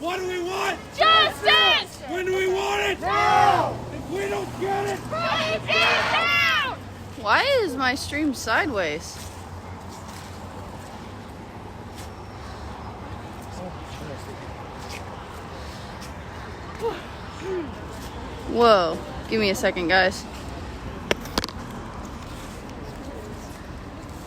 What do we want? Justice! When do we want it? Now! If we don't get it, Take it down! Why is my stream sideways? Whoa, give me a second, guys.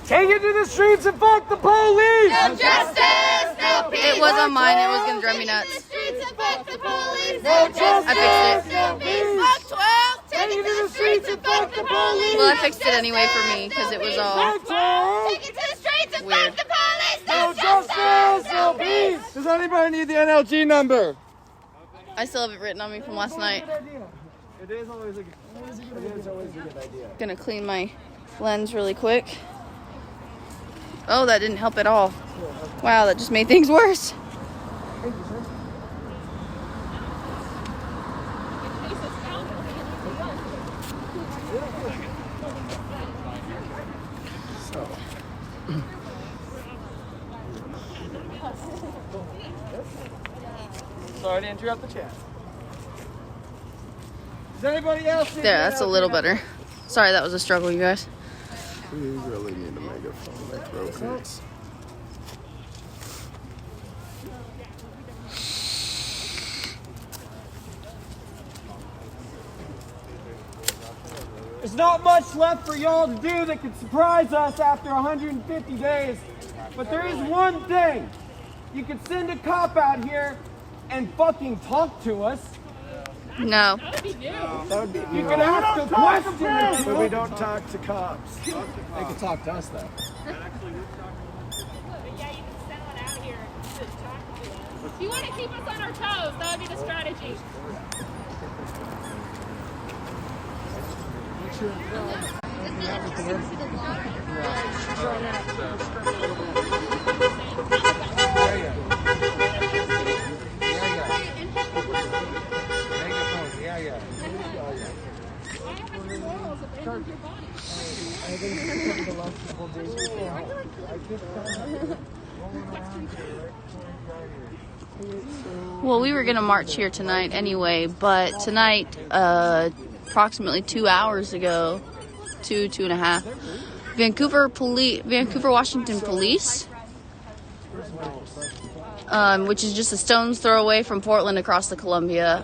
Take it to the streets and fuck the police! No justice! No peace! It was on mine, it was gonna drive me nuts. Take it to the streets and fuck the police! No justice! I fixed it. No peace! Fuck 12! Take it to the streets and fuck the police! Well, I fixed it anyway for me, because it was all... Take it to the streets and Weird. fuck the police! No justice! No peace! Does anybody need the NLG number? I still have it written on me from last night. It is always a good idea. Gonna clean my lens really quick. Oh, that didn't help at all. Wow, that just made things worse. Thank you, sir. Sorry to interrupt the chat. Does anybody else see There, that's a little better. Sorry, that was a struggle, you guys. We really need a megaphone. My throat hurts. There's not much left for y'all to do that could surprise us after 150 days. But there is one thing. You could send a cop out here and fucking talk to us. No. That would be You could ask a question or But two. we don't talk to cops. They can talk to us though. You want to keep us on our toes, that would be the strategy. Well, we were gonna march here tonight anyway, but tonight, approximately 2 hours ago, two and a half, Vancouver, Washington police, which is just a stone's throw away from Portland across the Columbia,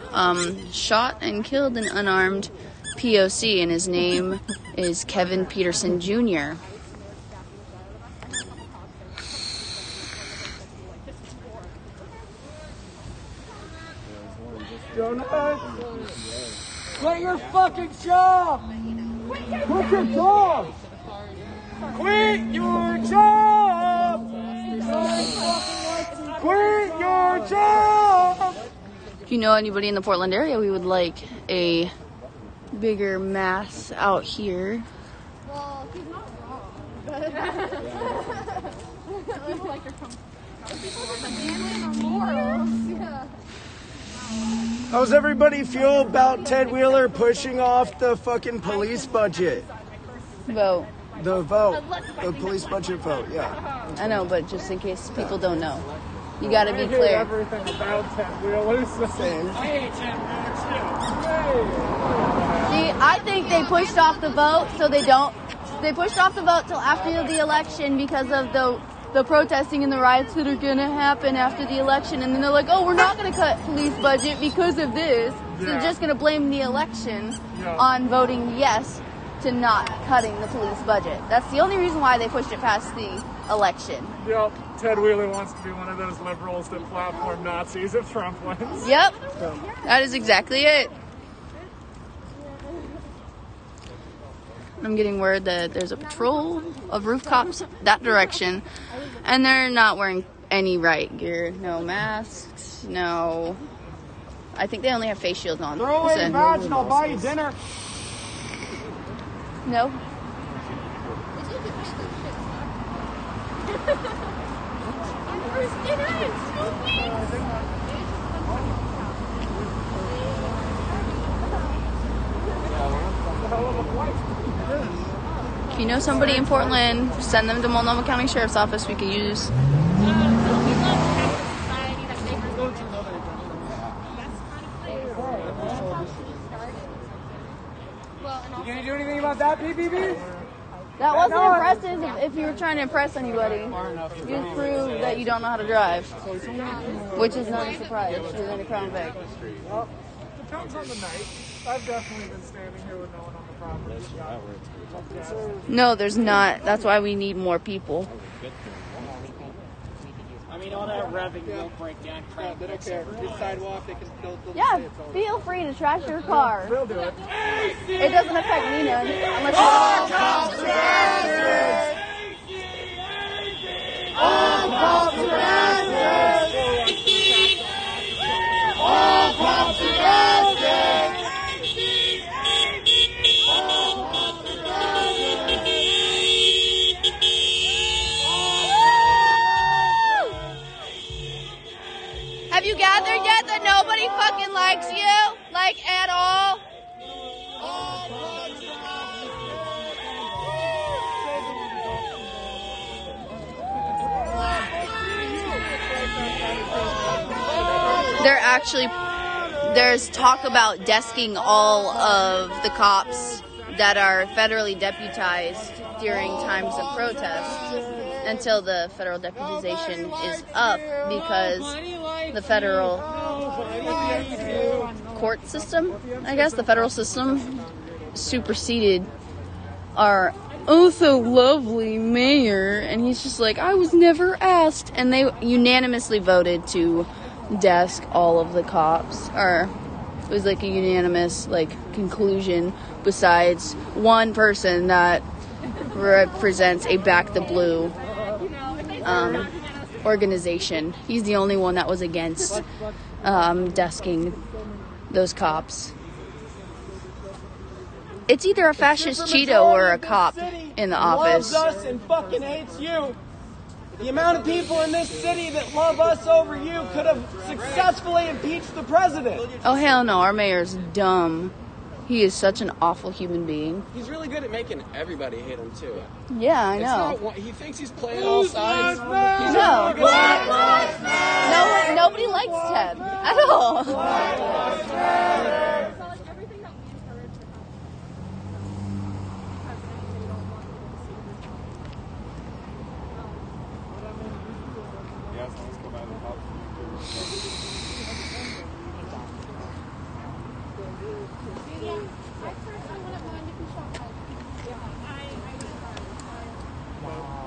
shot and killed an unarmed POC, and his name is Kevin Peterson Jr. Quit your fucking job! Quit your job! Quit your job! Quit your job! If you know anybody in the Portland area, we would like a bigger mass out here. Well, he's not wrong. How's everybody feel about Ted Wheeler pushing off the fucking police budget? Vote. The vote. The police budget vote, yeah. I know, but just in case people don't know, you got to be I hate clear. everything about Ted Wheeler. Same. I hate Ted Wheeler See, I think they pushed off the vote so they don't. They pushed off the vote till after the election because of the protesting and the riots that are going to happen after the election. And then they're like, oh, we're not going to cut police budget because of this. So they're just going to blame the election on voting yes to not cutting the police budget. That's the only reason why they pushed it past the election. Yep, Ted Wheeler wants to be one of those liberals that platform Nazis if Trump wins. Yep, that is exactly it. I'm getting word that there's a patrol of roof cops that direction, and they're not wearing any riot gear. No masks, no... I think they only have face shields on. Throw away the badge and I'll buy you dinner. No? If you know somebody in Portland, send them to Multnomah County Sheriff's Office. We could use. about that, PPV? That wasn't impressive if you were trying to impress anybody. You just proved that you don't know how to drive. Which is not a surprise. You're in a Crown Vic. Well, depends on the night. I've definitely been standing here with no one on the property. No, there's not. That's why we need more people. I mean, all that revving will break down. They don't care. This sidewalk, they can they'll Yeah, feel free to trash your car. We'll do it. It doesn't affect me none. Unless All cops are bastards! All cops are bastards! All cops are bastards! Have you gathered yet that nobody fucking likes you? Like, at all? There's talk about desking all of the cops that are federally deputized during times of protest until the federal deputization is up, because the federal court system, I guess, the federal system superseded our oh so lovely mayor, and he's just like, I was never asked, and they unanimously voted to desk all of the cops, or it was like a unanimous conclusion, besides one person that represents a Back the Blue organization. He's the only one that was against desking those cops. It's either a fascist Cheeto or a cop in the office. Loves us and fucking hates you. The amount of people in this city that love us over you could have successfully impeached the president. Oh hell no, our mayor's dumb. He is such an awful human being. He's really good at making everybody hate him too. Yeah, I know. He thinks he's playing all sides. No. Nobody likes Ted at all.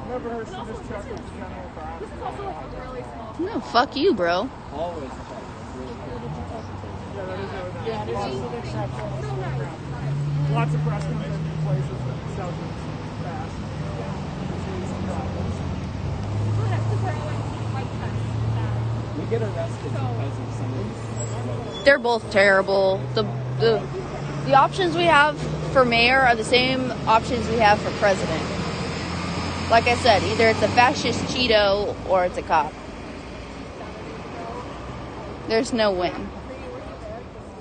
Never heard of this truck with General Brown. This is also really small. No, fuck you, bro. Always. Yeah, that is really nice. Lots of exceptions. Lots of press comes in places that sell goods fast. We get arrested because of some of these. They're both terrible. The options we have for mayor are the same options we have for president. Like I said, either it's a fascist Cheeto or it's a cop. There's no win.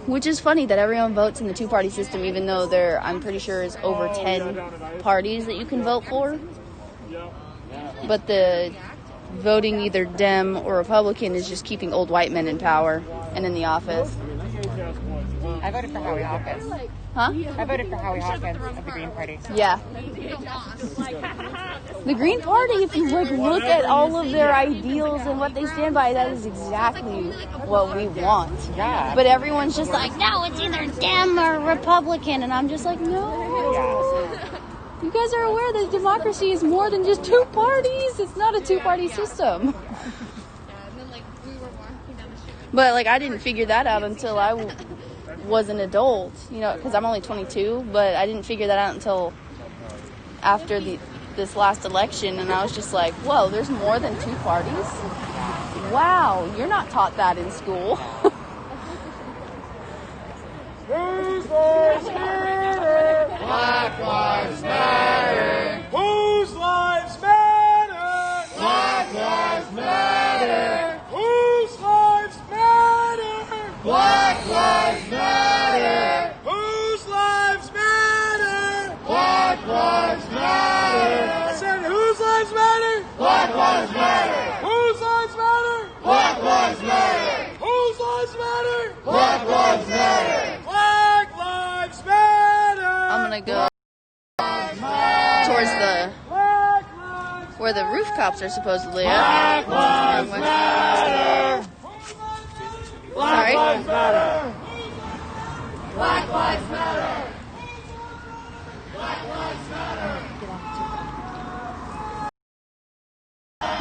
Which is funny that everyone votes in the two-party system, even though I'm pretty sure, is over 10 parties that you can vote for. But the voting either Dem or Republican is just keeping old white men in power and in the office. I voted for Howie Hawkins. Huh? I voted for Howie Hawkins of the Green Party. Yeah. The Green Party, if you look at all of their ideals and what they stand by, that is exactly what we want. Yeah. But everyone's just like, no, it's either Dem or Republican, and I'm just like, no. Yeah. You guys are aware that democracy is more than just two parties. It's not a two-party system. But I didn't figure that out until I was an adult, because I'm only 22, but I didn't figure that out until after this last election, and I was just like, whoa, there's more than two parties? Wow, you're not taught that in school. Whose lives matter? Black lives matter. Whose lives matter? Black lives matter. Whose lives matter? Black lives matter. Whose lives matter? Black lives matter. I said, whose lives matter? Black lives matter. Whose lives matter? Black lives matter. Whose lives matter? Black lives matter. Black lives matter. I'm gonna go. where the roof cops are supposedly at. Black Lives Matter! Black Sorry? Lives Matter! Black Lives Matter! Black Lives Matter!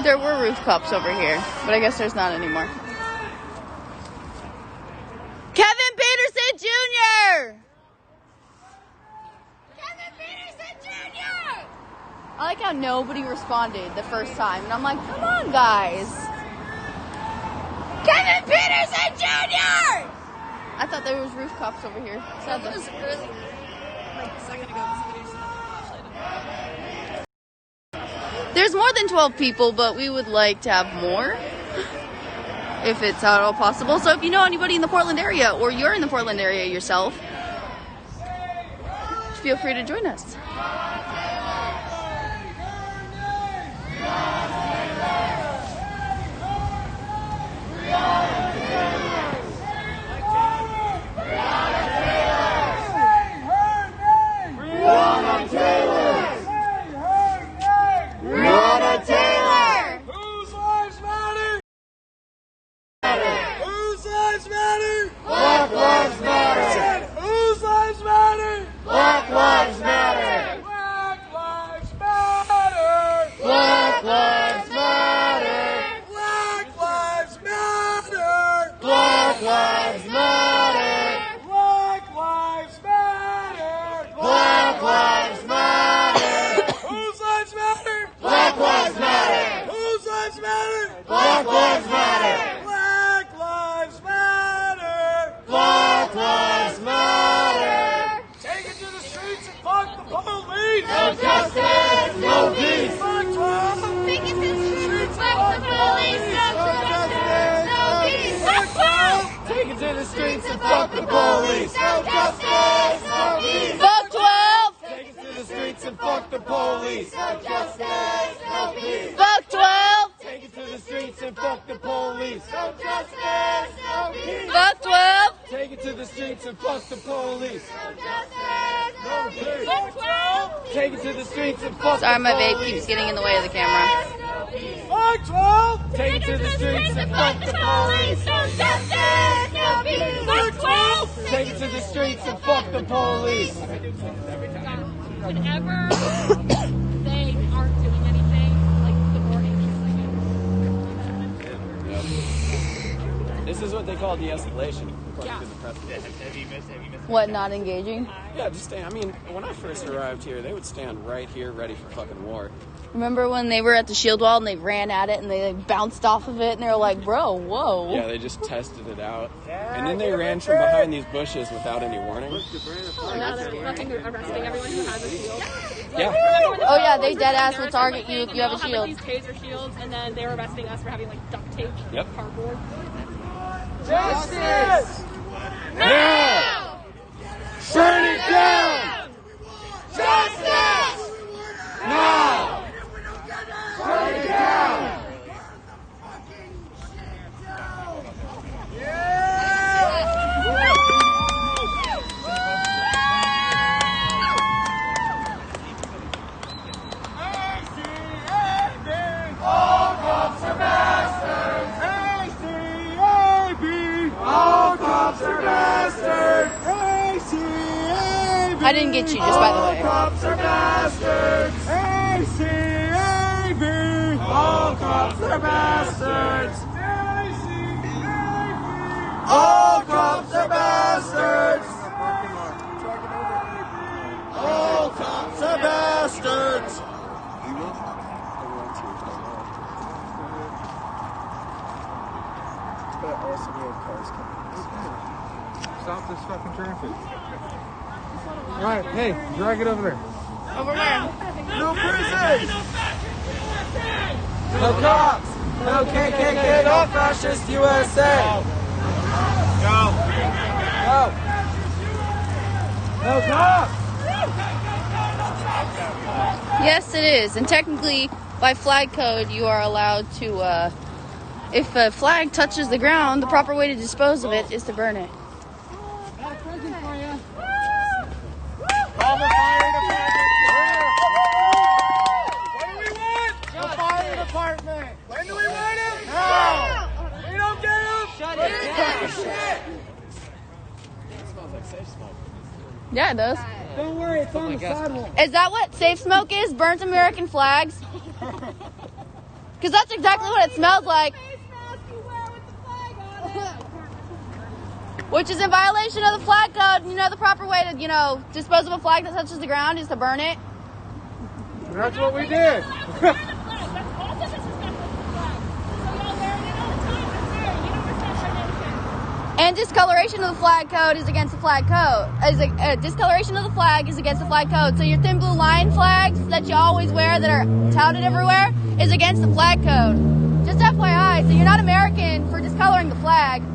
There were roof cops over here, but I guess there's not anymore. Kevin Peterson Jr. Kevin Peterson Jr. I like how nobody responded the first time, and I'm like, come on, guys. Kevin Peterson Jr. I thought there was roof cops over here. Sadly. That was really like a second ago. Somebody just had a flashlight. There's more than 12 people, but we would like to have more, if it's at all possible. So if you know anybody in the Portland area, or you're in the Portland area yourself, feel free to join us. Whose lives matter? Whose lives matter? Black Lives Matter! Whose lives matter? Black Lives Matter! Black Lives Matter! Black Lives Matter! Black Lives Matter! Black Lives Matter! Black Lives Matter! Black Lives Matter! Whose lives matter? Black Lives Matter! Whose lives matter? Black Lives Matter! Black Lives Matter! Black Lives Matter! Take it to the streets and fuck the police! No justice, no peace! Fuck 12! Take it to the streets, fuck the police. No justice, no peace. Fuck 12. Take it to the streets and fuck the police! No justice, no peace. Fuck 12! Take it to the streets and fuck the police! No justice, no peace. Fuck 12! Take it to the streets and fuck the police! No justice, no peace. Fuck 12! Take it to the streets and fuck the police! No justice, no peace. Fuck 12! Take it to the streets and fuck Sorry, the my police! vape keeps getting in the way of the camera. Fuck 12! Take it to the streets and fuck the police! No justice, no peace. Fuck 12! Take it to the streets and fuck the police! Whenever they aren't doing anything, like the more This is what they call de-escalation, according to the president. What, not engaging? Yeah, just stay. I mean, when I first arrived here, they would stand right here ready for fucking war. Remember when they were at the shield wall and they ran at it and they like bounced off of it and they were like, bro, whoa. Yeah, they just tested it out. And then they ran from behind these bushes without any warning. now they're fucking arresting everyone who has a shield. Yeah. Oh yeah, they dead ass will target you if you have a shield. These taser shields, and then they were arresting us for having like duct tape, Yep. cardboard. Justice! Now! Burn it down! Justice! Now! Burn it down! All cops are bastards! ACAB! All cops are bastards! ACAB! I didn't get you, just by the way. All cops are bastards! ACAB! All cops are bastards! ACAB! All cops are bastards! All cops are bastards! Stop this fucking traffic. Alright, hey, drag it over there. Over where? No prison! No cops! No KKK! No fascist USA! Go! Go! No cops! Yes, it is. And technically, by flag code, you are allowed to, if a flag touches the ground, the proper way to dispose of it is to burn it. Call the fire department! What do we want? Yeah, it does. Don't worry, it's on the sidewalk. Is that what safe smoke is? Burnt American flags? Because that's exactly what it smells like. Which is in violation of the flag code. You know, the proper way to, dispose of a flag that touches the ground is to burn it. That's what we did. And discoloration of the flag code is against the flag code. Discoloration of the flag is against the flag code. So your thin blue line flags that you always wear that are touted everywhere is against the flag code. Just FYI, so you're not American for discoloring the flag. You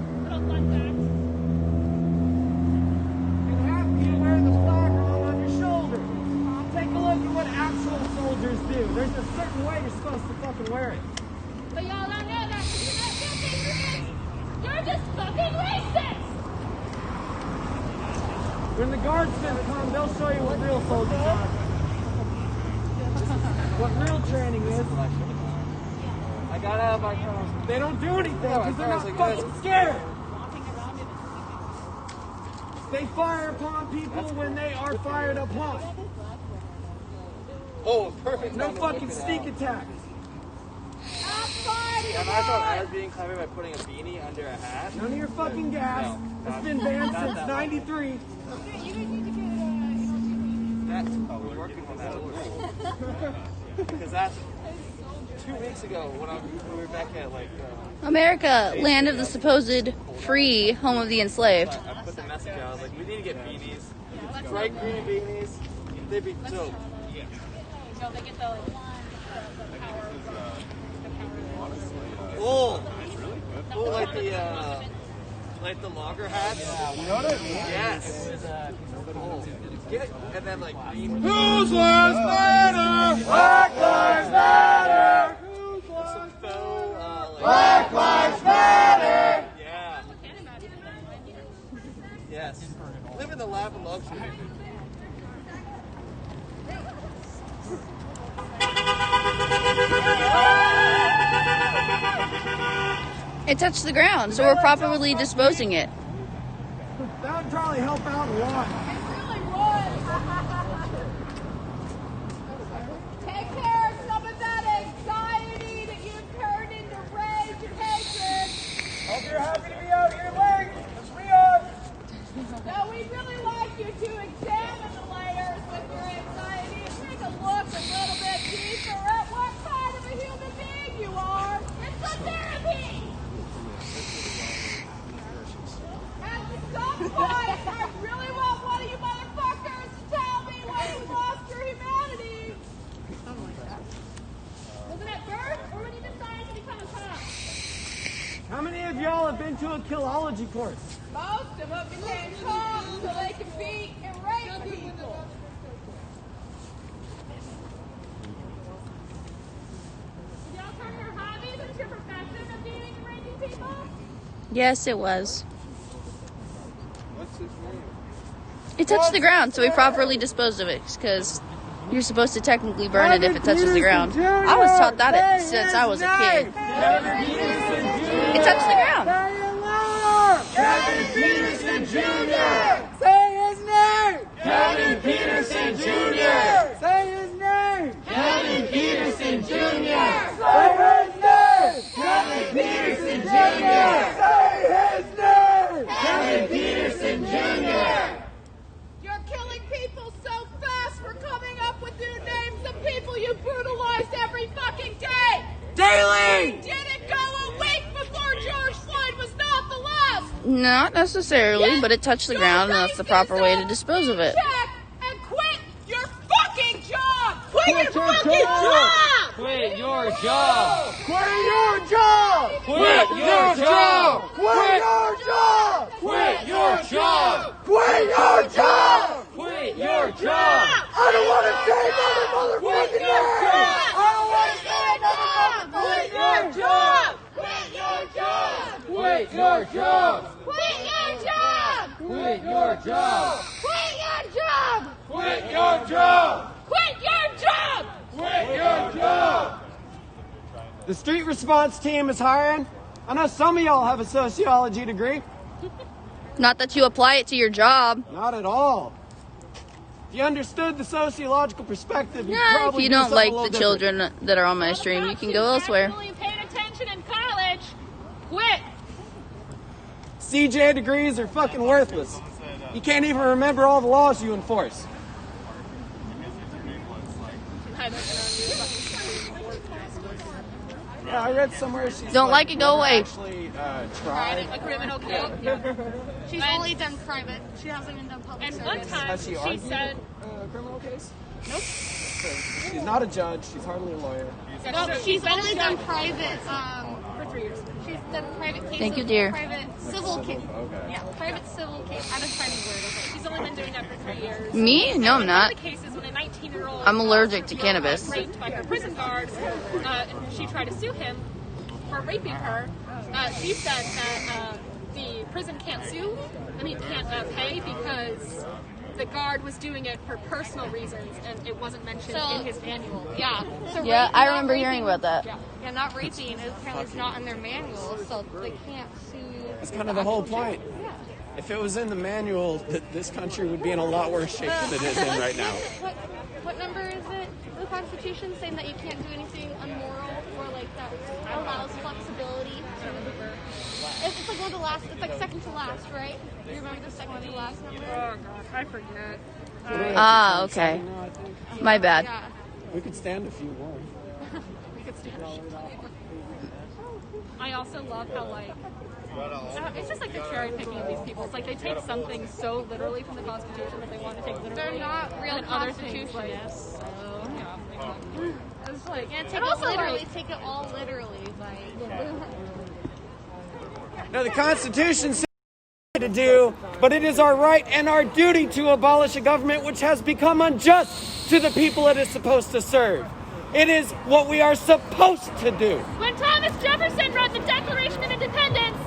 have to wear the flag roll on your shoulder. Take a look at what actual soldiers do. There's a certain way you're supposed to fucking wear it. But y'all don't know that because you're not filthy. You're just fucking racist. When the guardsmen come, they'll show you what real soldiers are. What real training is. I got out of my car. They don't do anything because they're not fucking scared. They fire upon people when they are fired upon. Oh, perfect. No fucking sneak attacks. Am I thought I was being clever by putting a beanie under a hat? None of your fucking gas. It's been banned since '93. That's we're working on that. Because that's 2 weeks ago when we were back at America, land of the supposed free, home of the enslaved. I put the message out. I was like, we need to get beanies. Bright green beanies. They'd be dope. No, they get the power. Oh, like the logger hats. You know what I mean? Yes. Oh. Get it, and then green. Whose lives matter? Black lives matter. Some faux, Black lives matter. Yeah. Yes. Live in the lap of luxury. It touched the ground, so we're properly disposing it. That would probably help out a lot. Take care of some of that anxiety that you've turned into rage and hatred. Hope you're happy to be out here late, as we are. Now, we'd really like you to examine the layers with your anxiety and take a look a little bit deeper at what kind of a human being you are. It's a therapy. At some point, I really want one of you motherfuckers to tell me when you lost your humanity. Was it at birth or when you decided to become a cop? How many of y'all have been to a killology course? Most of them became cops so they can beat and rape people. Did y'all turn your hobbies into your profession of beating and raping people? Yes, it was. What's his name? It touched the ground, so we properly disposed of it, because you're supposed to technically burn it if it touches the ground. I was taught that since I was a kid. It touched the ground. Kevin Peterson Jr. Say his name. Kevin Peterson Jr. Say his name. Kevin Peterson Jr. Say his name. Kevin Peterson Jr. Say his name. Kevin Peterson Jr. You're killing people so fast we're coming up with new names of people you brutalized every fucking day. Daily! Did it go a week before George Floyd was not the last? Not necessarily, but it touched the ground, and that's the proper way to dispose of it. Check and quit your fucking job! Quit your fucking job! Quit your job! Quit your job! Quit your job! Quit your job! Quit your job! Quit your job! Quit your job! I don't want to say another motherfucking name! I don't want to say another motherfucking name! Quit your job! Quit your job! Quit your job! Quit your job! Quit your job! Quit your job! Quit your job! Quit your job! The street response team is hiring. I know some of y'all have a sociology degree. Not that you apply it to your job. Not at all. If you understood the sociological perspective, you'd Yeah, probably if you do don't something like a little the children that are on my stream, you can go elsewhere. Actually paid attention in college. Quit. CJ degrees are fucking worthless. You can't even remember all the laws you enforce. Yeah, I read somewhere she's Don't like it, go never away. Actually, tried. A criminal case. She's only done private. She hasn't even done public And one service. time Has she she argued said, a criminal case? Nope. She's not a judge. She's hardly a lawyer. No, she's only done judge private. for 3 years. She's done private cases. Thank you, dear. Private civil case. Okay. Yeah, private civil case. I was trying to word it. She's only been doing that for 3 years. Me? No, I'm In not. one of the cases when a 19-year-old I'm allergic to was cannabis. raped by her prison guards, and she tried to sue him for raping her. She said that the prison can't sue, can't pay because the guard was doing it for personal reasons and it wasn't mentioned in his manual. Yeah. So Yeah, rape- I not remember hearing raping- about that. Yeah, not raping. Apparently, it's not in their manual, so they can't sue. That's kind of the whole point. If it was in the manual, this country would be in a lot worse shape than it is in right now. What number is it? The Constitution saying that you can't do anything unmoral or like that allows flexibility. It's like one of the last. It's like second to last, right? You remember the second to last number? Oh god, I forget. Ah, okay. My bad. Yeah. We could stand a few more. We could stand I also love how it's just like the cherry picking of these people. It's like they take something so literally from the Constitution that they want to take literally. They're not real and other things like, constitutionists. it's like, Yeah, take and it also literally. like, Take it all literally. Like. Now, the Constitution says to do, but it is our right and our duty to abolish a government which has become unjust to the people it is supposed to serve. It is what we are supposed to do. when Thomas Jefferson wrote the Declaration of Independence,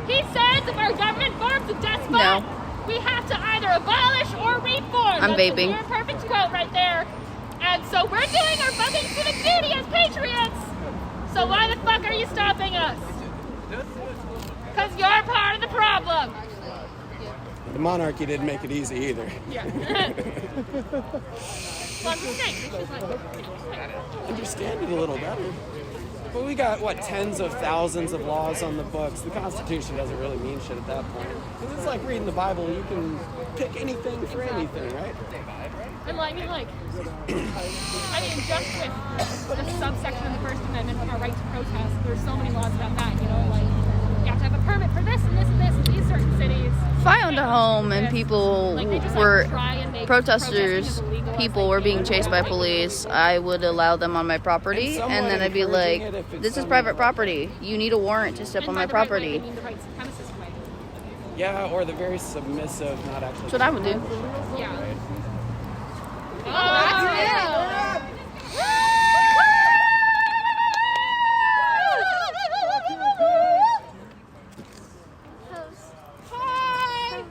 he says if our government forms a despot, No. we have to either abolish or reform. I'm That's vaping. a near perfect quote right there. And so we're doing our fucking civic duty as patriots. So why the fuck are you stopping us? Because you're part of the problem. The monarchy didn't make it easy either. Yeah. Well, I'm just saying, it's just like, Understand it a little better. But we got, tens of thousands of laws on the books. The Constitution doesn't really mean shit at that point. 'Cause it's like reading the Bible. You can pick anything for anything, right? and just with the subsection of the First Amendment on our right to protest, there's so many laws about that, you have to have a permit for this and this and this in these certain cities. If I owned a home and people Like, they just, were try and make protesters, protesting as illegal as people they were can. being chased by police, I would allow them on my property, And and then I'd be somewhat like, encouraging it if it's this is some- private property. You need a warrant to step And on by my the right way, property. they mean the white supremacist way. Yeah, or the very submissive, not actually. That's what I would do. Yeah. Oh, that's real. Hi.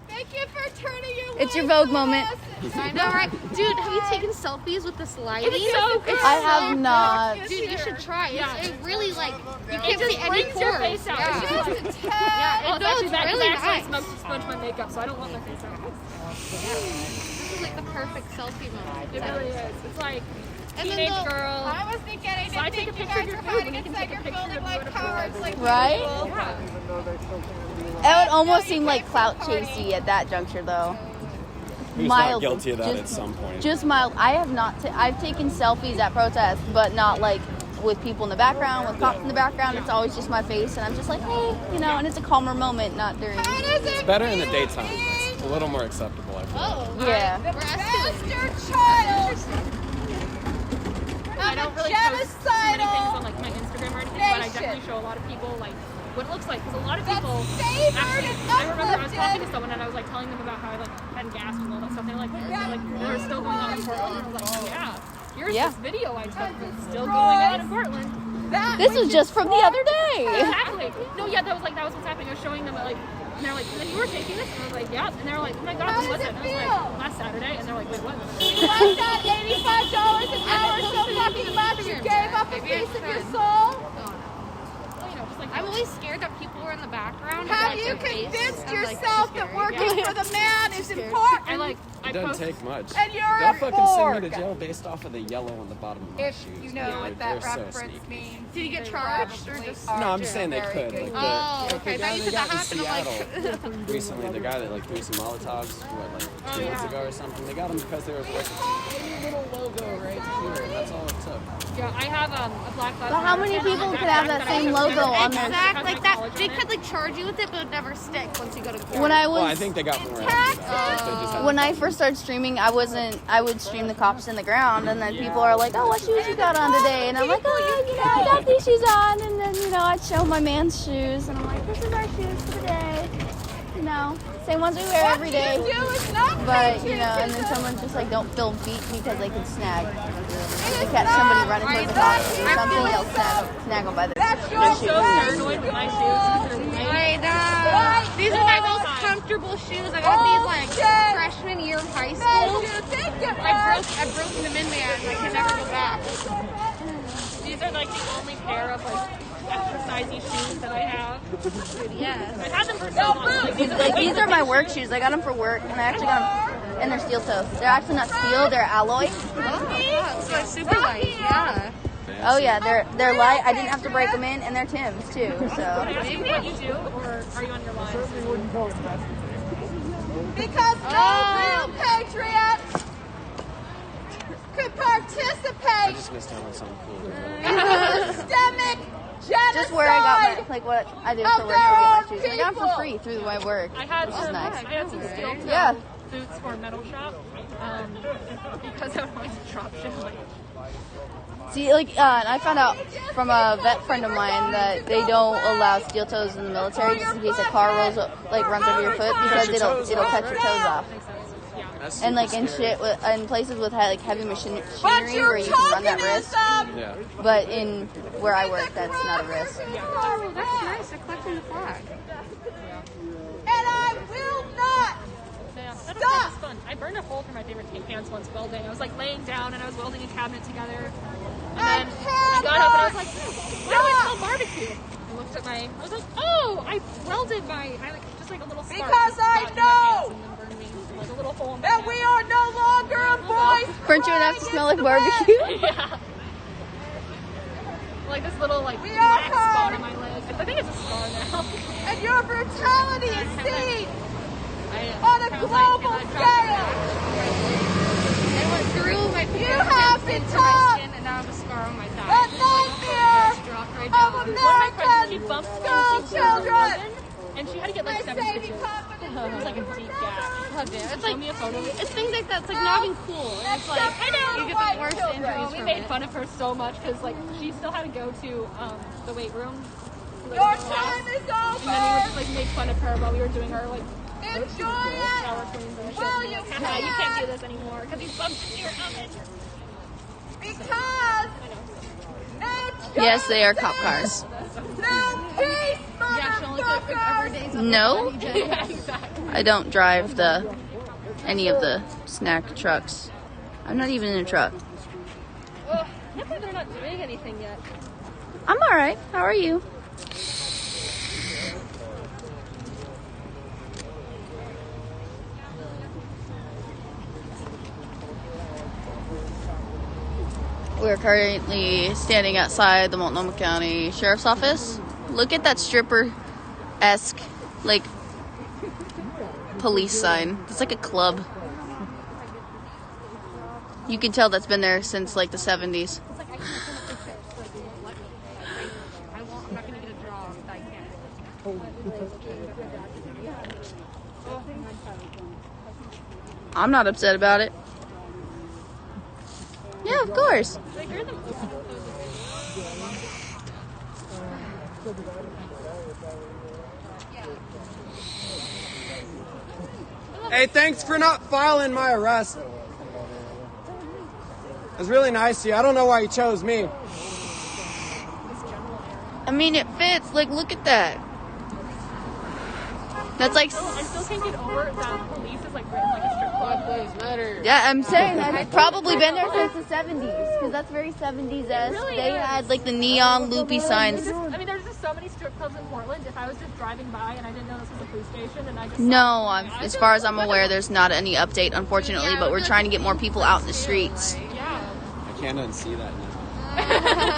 Thank you for turning your It's your lights Vogue moment. on. I know, right? Dude, have you taken selfies with this lighting? It's so good. I have not. Dude, you should try. It really like you It can't just see any brings your pores. face out. Yeah. It's just like, Yeah, oh, it that's does bad, 'cause really I actually nice. smoked my makeup, so I don't want my face out. This is like the perfect selfie moment. It really is. It's like And then teenage the- girl. I was thinking, I So I didn't take a think you picture of guys your were food when hiding you can inside take a your picture building of like your cowards, like Right? usual. Yeah. It would almost seem like clout chasey at that juncture, though. Who's Mild. not guilty of that Just- at some point? Just mild. I have not. I've taken selfies at protests, but not like with people in the background, with cops in the background. It's always just my face, and I'm just like, hey, and it's a calmer moment, not during. How does it Better in the feel daytime. being It's a little more acceptable, I feel. Oh, Yeah. the bastard child I of don't a really post too many things genocidal on like my Instagram or anything, but I nation. definitely show a lot of people like what it looks like because a lot of That's people favored actually. and I remember I was uplifted. talking to someone and I was like telling them about how I like had gas and all that stuff. They're like, they're still going on in Portland. And I was like, yeah. Here's Yeah. this video I took that's still going on in Portland. that This which was just is from the other day. Exactly. No, yeah, that was what's happening. I was showing them like, and they're like, you were taking this, and I was like, yeah. And they were like, oh my god, How when was does it? it And I was feel? like, last Saturday. And they're like, wait, what? like that $85 an hour so fucking much you gave up a piece of your soul? Just like I'm always scared that people are in the background. Have like, you their face. convinced I'm like, yourself too that scary. working for the man is important? And like It doesn't take much. And you're They'll a fucking send me Borg. to jail based off of the yellow on the bottom of my If shoes. you know what that They're so reference sneaky. means. Did you get charged or just? No, I'm just saying they could. Like Oh, the okay. guy That you they said that got in happened. I'm Seattle recently, the guy that like threw some Molotovs, what, like 2 months ago or something, they got him because there was like a tiny little logo right here. That's all it took. Yeah, I have a Black Lives But how many people could have that same logo on their? Exact, like that. They could like charge you with it, but it would never stick once you go to court. When I Well, I was think they got more after that. They just had when I first started streaming, I would stream the cops in the ground, and then people are like, "Oh, what shoes you got on today?" And I'm like, "Oh, you know, I got these shoes on," and then I'd show my man's shoes, and I'm like, "This is our shoes for the day." You know, same ones we wear every day. But and then someone's just like, "Don't film feet because they can snag." They catch somebody running towards the cops or something, they'll snag them by the I'm so paranoid with my shoes. I know. These are my most comfortable shoes. I got these like freshman year of high school. I've broken them in, man. I can never go back. These are like the only pair of like exercisey shoes that I have. Yes. I had them for so long. These are my work shoes. I got them for work, and I actually got them, and they're steel toes. They're actually not steel; they're alloy. Oh, so it's super light. Yeah. Oh yeah, they're light. I didn't have to break them in, and they're Tim's too. So. Can I ask you what you do, or are you on your line? Because no real patriot could I participate just missed out on something cool. in the systemic genocide. Just where I got my, like what I did for work to get my shoes. I got them for free through my work, I had which is nice. I had some steel toe Yeah. boots for a metal shop because I would always drop shit. See, like, I found out from a vet friend of mine that they don't allow steel toes in the military just in case a car runs over your foot because it'll cut your toes off. And like in in places with like heavy machinery where you can run that risk. Yeah. But in where I work, that's not a risk. Oh, that's nice. They're collecting the flag. And I will not Stop! Fun. I burned a hole through my favorite tank pants once welding. I was like laying down and I was welding a cabinet together. And then I got up and I was like, why do I smell barbecue? I looked at I was like, oh, I welded just like a little spark. Because I know like a little hole in my that we are no longer a voice. Weren't you enough to smell like barbecue? Yeah. Like this little We black are spot on my leg. I think it's a scar now. And your brutality is seen I on a global scale. It went through my You have become and now I have a scar on my a thigh. nightmare Dropped right of down. American school children. And she had to get like 7 stitches. It was like a deep gash. It's Show like me a photo. it's things like that. It's like not even cool. It's like you get the worst injuries We from made it. fun of her so much because like she still had to go to the weight room. Your time is And then we would over. just like make fun of her while we were doing our like Enjoy shower it. cleans and shit. Will And you like, haha, you can't do please? this anymore because these bumps in your oven. Because no Yes, they are cop cars. No peace, Yeah, she only took her days off. No, Yeah, exactly. I don't drive any of the snack trucks. I'm not even in a truck. I can't believe they're not doing anything yet. I'm all right. How are you? We're currently standing outside the Multnomah County Sheriff's Office. Look at that stripper-esque, like, police sign. It's like a club. You can tell that's been there since, like, the 70s. I'm not gonna get a job. I can't. I'm not upset about it. Yeah, of course. Hey, thanks for not filing my arrest. It was really nice of you. I don't know why you chose me. I mean, it fits. Like, look at that. That's like, I still can't get over that police is like written like a strip club. yeah, I'm saying it's probably been there since the 70s because that's very 70s-esque. They had like the neon loopy signs. I mean, they're just so so many strip clubs in Portland. If I was just driving by and I didn't know this was a police station, and I just No, as far as I'm aware, there's not any update, unfortunately, but we're trying to get more people out in the streets. Yeah. I can't unsee that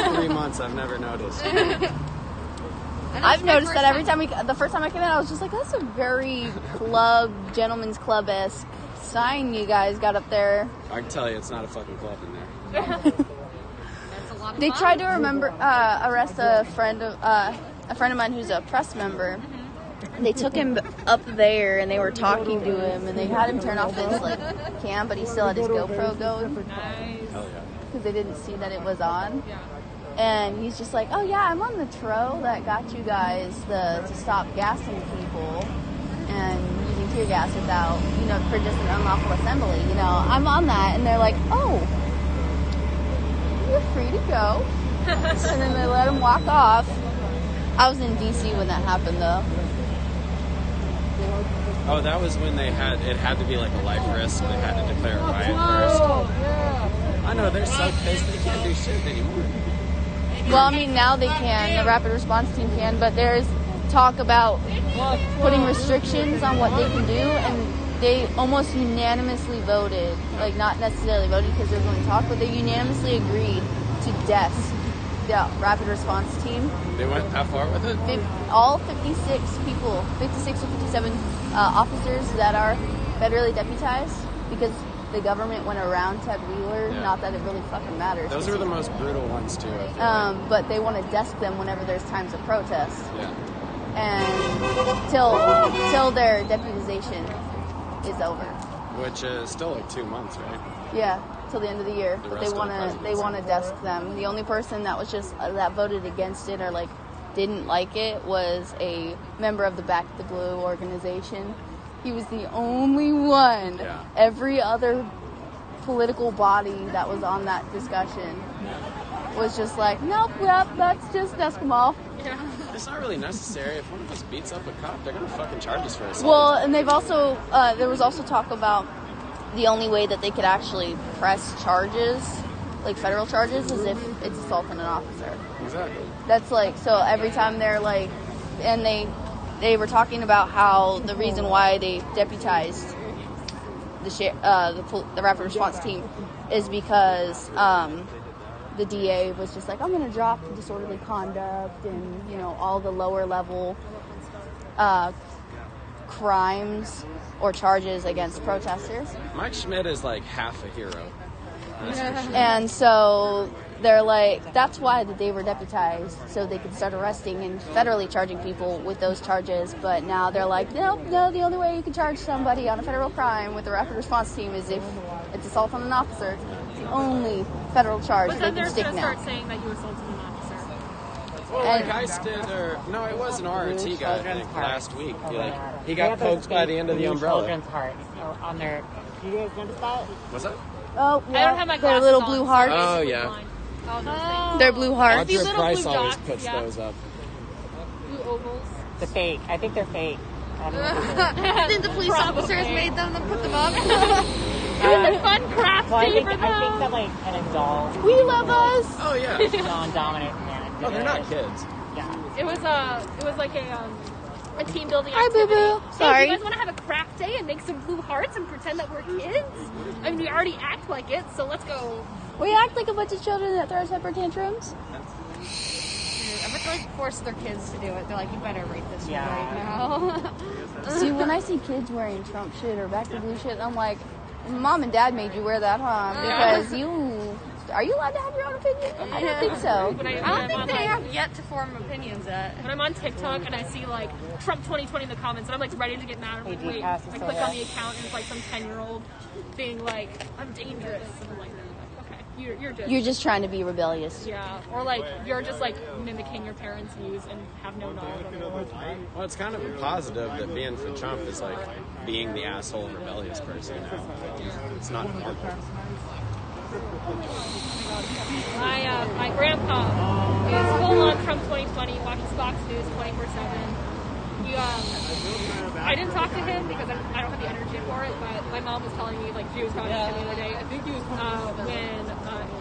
now. 3 months, I've never noticed. I've noticed that every time the first time I came in, I was just like, that's a very gentleman's club-esque sign you guys got up there. I can tell you, it's not a fucking club in there. They tried to arrest a friend of mine who's a press member. And they took him up there and they were talking to him and they had him turn off his cam, but he still had his GoPro going. Nice. Hell yeah. Because they didn't see that it was on. And he's just like, oh yeah, I'm on the tro that got you guys to stop gassing people and using tear gas without, for just an unlawful assembly. I'm on that. And they're like, oh, you're free to go. And then they let him walk off. I was in DC when that happened though. Oh, that was when it had to be like a life risk. They had to declare a riot first. I know, they're so pissed they can't do shit anymore. Well, I mean, now they can. The rapid response team can, but there's talk about putting restrictions on what they can do, and they almost unanimously voted, like not necessarily voted because there's only talk, but they unanimously agreed to desk the rapid response team. They went that far with it? All 56 people, 56 or 57 officers that are federally deputized, because the government went around Ted Wheeler. Yeah. Not that it really fucking matters. Those are the most brutal ones too. I feel like. But they want to desk them whenever there's times of protest. Yeah. And till their deputization is over. Which is still like 2 months, right? Yeah, till the end of the year. But they want to desk them. The only person that was just that voted against it or like didn't like it was a member of the Back the Blue organization. He was the only one. Yeah. Every other political body that was on that discussion was just like, nope, let's just desk them all. Yeah. It's not really necessary. If one of us beats up a cop, they're gonna fucking charge us for assault. Well, and they've also there was also talk about the only way that they could actually press charges, like federal charges, is if it's assault on an officer. Exactly. That's like, so every time they're like, and they were talking about how the reason why they deputized the rapid response team is because the DA was just like, I'm going to drop disorderly conduct and all the lower level crimes or charges against protesters. Mike Schmidt is like half a hero. And so they're like, that's why they were deputized, so they could start arresting and federally charging people with those charges. But now they're like, no, the only way you can charge somebody on a federal crime with a rapid response team is if it's assault on an officer. It's the only federal charge but they then can they're stick gonna now. start saying that you assaulted an officer. Well, like Ice did, no, it was an RRT guy, I think, last week. He got poked by the end of the umbrella. Children's heart on their. Do you guys notice that? What's that? Oh, yeah. I don't have my their glasses little on, blue so hearts. I'm Oh, basically yeah. blind. Oh, Their blue hearts. These Audra little Price blue always dots, puts yeah. those up. Blue ovals. The fake. I think they're fake. I don't know. I think the police officers made them and put them up. It was a fun craft Well, I day think for them. that like an adult, We love us. Oh, yeah. non-dominant man. Oh, they're not kids. Yeah. It was like a team building Hi, activity. boo-boo. Hey, Sorry. do you guys want to have a craft day and make some blue hearts and pretend that we're kids? I mean, we already act like it, so let's go. We act like a bunch of children that throw temper tantrums. I bet they force their kids to do it. They're like, you better rate this Yeah. right now. See, when I see kids wearing Trump shit or Back to Blue shit, I'm like, Mom and Dad made you wear that, huh? Because are you allowed to have your own opinion? I don't think so. When I don't think they have yet to form opinions yet. When I'm on TikTok and I see like Trump 2020 in the comments, and I'm like ready to get mad. I'm like, wait, I click on the account and it's like some 10-year-old being like, I'm dangerous. And I'm like, okay, You're just trying to be rebellious. Yeah, or like you're just like mimicking your parents' views and have no knowledge of the world. Well, it's kind of a positive that being for Trump is like being the asshole rebellious person now. It's not normal. My grandpa is full on Trump 2020, watches Fox News 24/7. I didn't talk to him because I don't have the energy for it, but my mom was telling me, like, she was talking to me the other day. I think it was when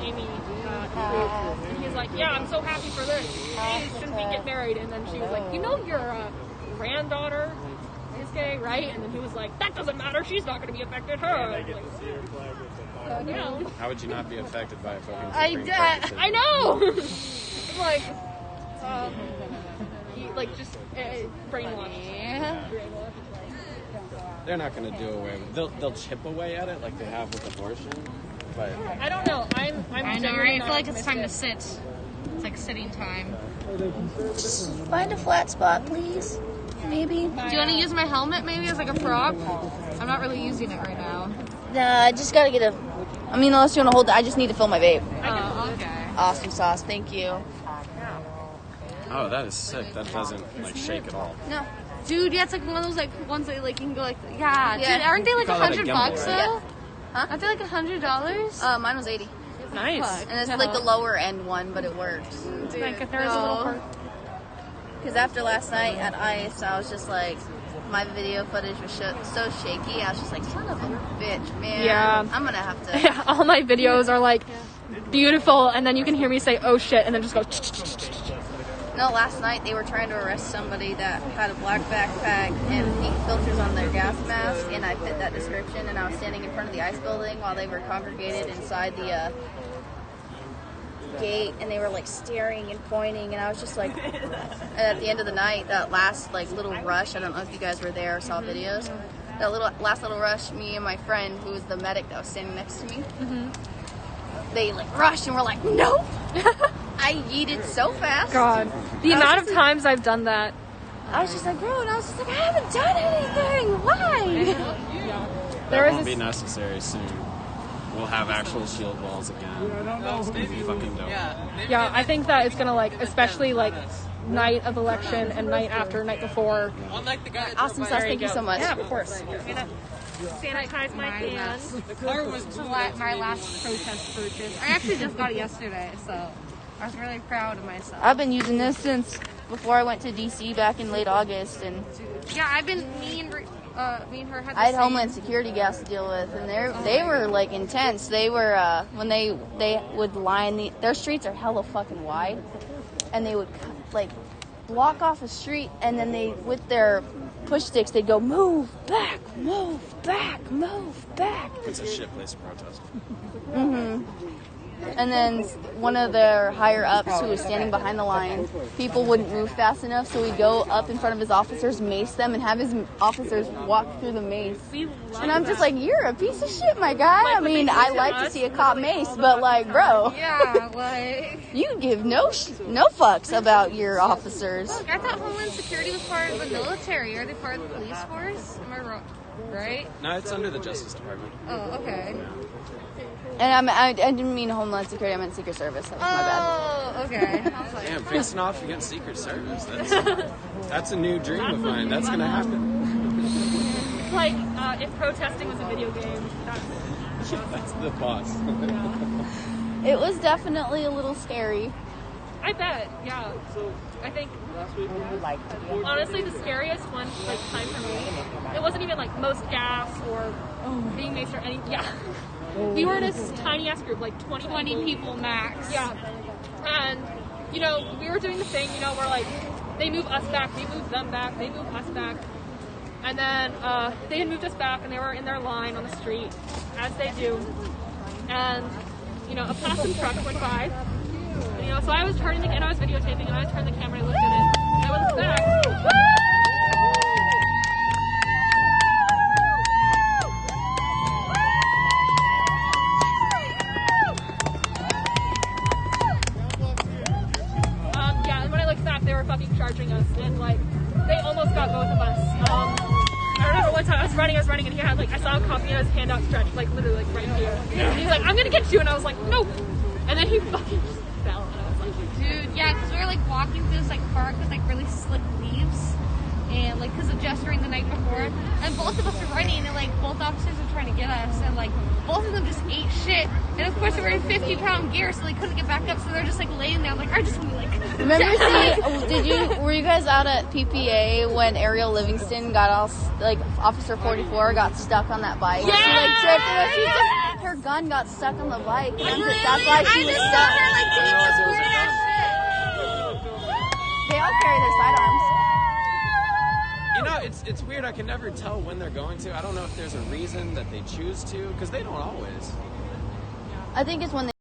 Amy, and he's like, yeah, I'm so happy for this. Hey, shouldn't we get married? And then she was like, you know your granddaughter is gay, right? And then he was like, that doesn't matter. She's not going to be affected. Her. How would you not be affected by a fucking I know. Like, just brainwashed. They're not going to do away with it. They'll chip away at it like they have with abortion. But I don't know. I know, right? I feel like it's time to sit. It's like sitting time. Just find a flat spot, please. Maybe. Do you want to use my helmet maybe as like a prop? I'm not really using it right now. Nah, I just gotta get a... I mean, unless you want to hold it, I just need to fill my vape. Oh, okay. Awesome sauce, thank you. oh, that is sick. That doesn't like shake at all. No. Dude, yeah, it's like one of those like ones that like you can go like yeah. Yeah. Dude, aren't they like You call that a $100 gimbal, though? right? Huh? Aren't they like $100? Mine was 80. Nice. And it's like the lower end one, but it works. Dude, Like if there is a little part. Because after last night at ICE, I was just like, my video footage was so shaky. I was just like, son of a bitch, man. Yeah. I'm gonna have to. Yeah, all my videos are like beautiful, and then you can hear me say, oh shit, and then just go. No, last night they were trying to arrest somebody that had a black backpack and pink filters on their gas mask, and I fit that description, and I was standing in front of the ICE building while they were congregated inside the gate, and they were like staring and pointing, and I was just like, and at the end of the night, that last like little rush, I don't know if you guys were there or saw videos, that last little rush, me and my friend who was the medic that was standing next to me, they like rushed and were like, no. I yeeted so fast. God, the amount of times I've done that. I was just like, bro, and I was just like, I haven't done anything. Why? That won't be necessary soon. We'll have actual shield walls again. It's gonna be fucking dope. Yeah, I think that it's gonna like, especially like night of election and night after, night before. Awesome sauce, thank you so much. Yeah, of course. I'm gonna sanitize my hands. My last protest purchase. I actually just got it yesterday, so I was really proud of myself. I've been using this since before I went to DC back in late August, and Yeah, I've been me and her had. I had Homeland Security gas to deal with, and they were like intense. They were when they would line their streets are hella fucking wide, and they would like block off a street, and then they with their push sticks they'd go move back, move back, move back. It's a shit place to protest. And then one of their higher ups who was standing behind the line, people wouldn't move fast enough, so we'd go up in front of his officers, mace them, and have his officers walk through the mace. And I'm just like, you're a piece of shit, my guy. I mean, I like to see a cop mace, but like, bro, Yeah, like. you give no fucks about your officers. I thought Homeland Security was part of the military. Are they part of the police force? Am I wrong? Right? No, it's under the Justice Department. Oh, okay. And I didn't mean Homeland Security, I meant Secret Service. That was my bad. Oh, okay. I was like, Damn, facing off against Secret Service. That's a new dream of mine. That's gonna happen. It's like if protesting was a video game. That's the boss. It was definitely a little scary. I bet. Yeah. I think honestly the scariest one like time for me. It wasn't even like most gas or being maced or any. Yeah. We were in this tiny ass group, like 20 people max. Yeah. And, you know, we were doing the thing, you know, where like, they move us back, we move them back, they move us back. And then they had moved us back and they were in their line on the street, as they do. And, you know, a passing truck went by. And, you know, so I was turning and I was videotaping and I turned the camera and I looked at it. And I looked back. They were fucking charging us, and like they almost got both of us. I remember one time I was running, and he had like I saw a cop, he had his hand out stretched, like literally like right here. And he's like, "I'm gonna get you," and I was like, "Nope." And then he fucking just fell, and I was like, dude, yeah, because we were like walking through this like park with like really slick leaves, and like because of gesturing the night before. And both of us were running, and like both officers were trying to get us, and like both of them just ate shit. And of course, they were in 50-pound gear, so they couldn't get back up. So they're just like laying there, like I just want to like. Remember were you guys out at PPA when Ariel Livingston got all like Officer 44 got stuck on that bike? Yeah! She like tripped and her gun got stuck on the bike. And that's why she was stuck. They all carry their sidearms. You know, it's weird. I can never tell when they're going to. I don't know if there's a reason that they choose to, because they don't always. I think it's when they.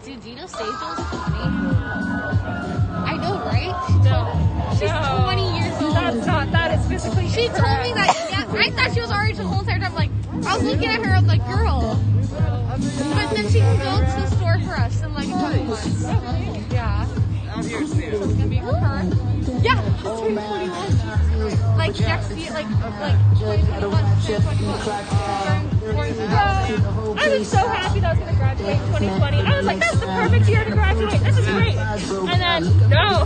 Dude, do you know Sejal is 20? I know, right? She's 20 years old. That is physically She told me that, yeah, I thought she was our age the whole entire time. Like, I was looking at her, I'm like, girl. But then she can go to the store for us in like a couple months. Yeah. So it's gonna be her. Yeah, she's turning 21. Like next year, like 2021, 2021. I was so happy that I was going to graduate in 2020. I was like, that's the perfect year to graduate. This is great. And then, no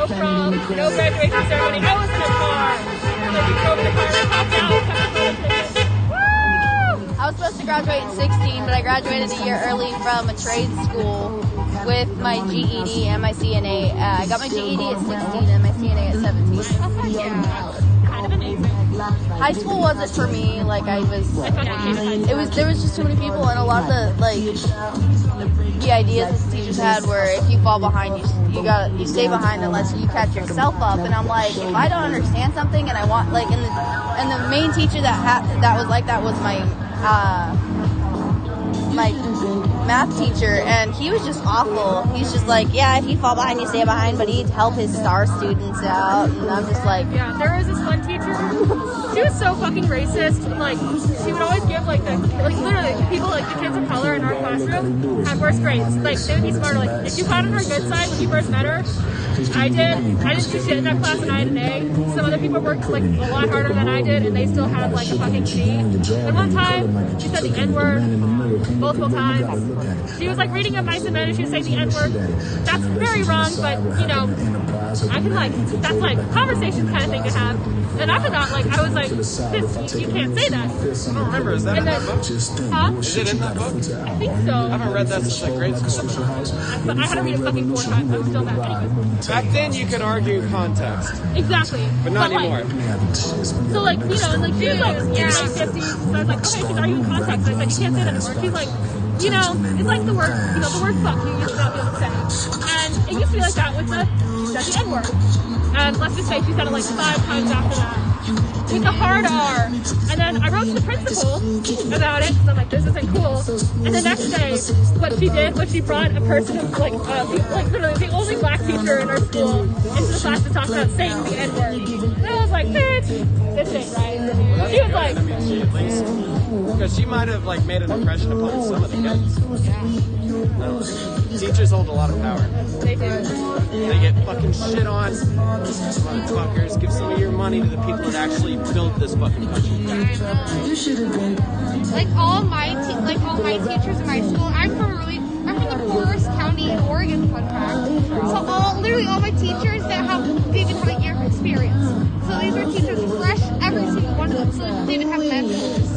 prom, no graduation ceremony. I was in a car. And then we drove in the car and hopped out. I was supposed to graduate in 16, but I graduated a year early from a trade school with my GED and my CNA. I got my GED at 16 and my CNA at 17. Yeah, kind of amazing. high school wasn't for me. Like there was just too many people, and a lot of the ideas that the teachers had were if you fall behind, you stay behind unless you catch yourself up. And I'm like, if I don't understand something and I want and the main teacher that was like that was my math teacher, and he was just awful. He's just like, yeah, if you fall behind, you stay behind, but he'd help his star students out, and I'm just like... Yeah, there was this one teacher, she was so fucking racist. Like, she would always give, literally, the people, the kids of color in our classroom had worse grades. Like, they would be smarter. Like, if you got on her good side when you first met her, I didn't do shit in that class and I had an A. Some other people worked, a lot harder than I did, and they still had, a fucking C. And one time, she said the N-word multiple times. She was reading a Mice and Men and she would say the N-word. That's very wrong, but I can that's conversation kind of thing to have. And after that, I was like, this, you can't say that. I don't remember, is that in that book? Huh? Is it in that book? I think so. I haven't read that since grade school. I had to read it fucking 4 times. I'm still mad. Anyway. Back then you could argue context. Exactly. But not anymore. So and she was she was 50. So I was like, okay, she's arguing context. And I said, you can't say that anymore. She's like, it's like the word, the word fuck you used to not be able to say. And it used to be like that with the N-word. And let's just say she said it 5 times after that. With a hard R. And then I wrote to the principal about it, because I'm like, this isn't cool. And the next day, what she did was she brought a person who's literally the only black teacher in our school into the class to talk about saying the N-word. And I was like, bitch, this ain't right. She was like... I mean, she at least... Because she might have made an impression upon some of the kids. Teachers hold a lot of power. They do. They get fucking shit on. Motherfuckers, give some of your money to the people that actually build this fucking country. All my teachers in my school, I'm from the poorest county in Oregon, fun fact. So literally all my teachers that didn't have a year of experience. So these were teachers fresh, every single one of them. So they didn't have mentors.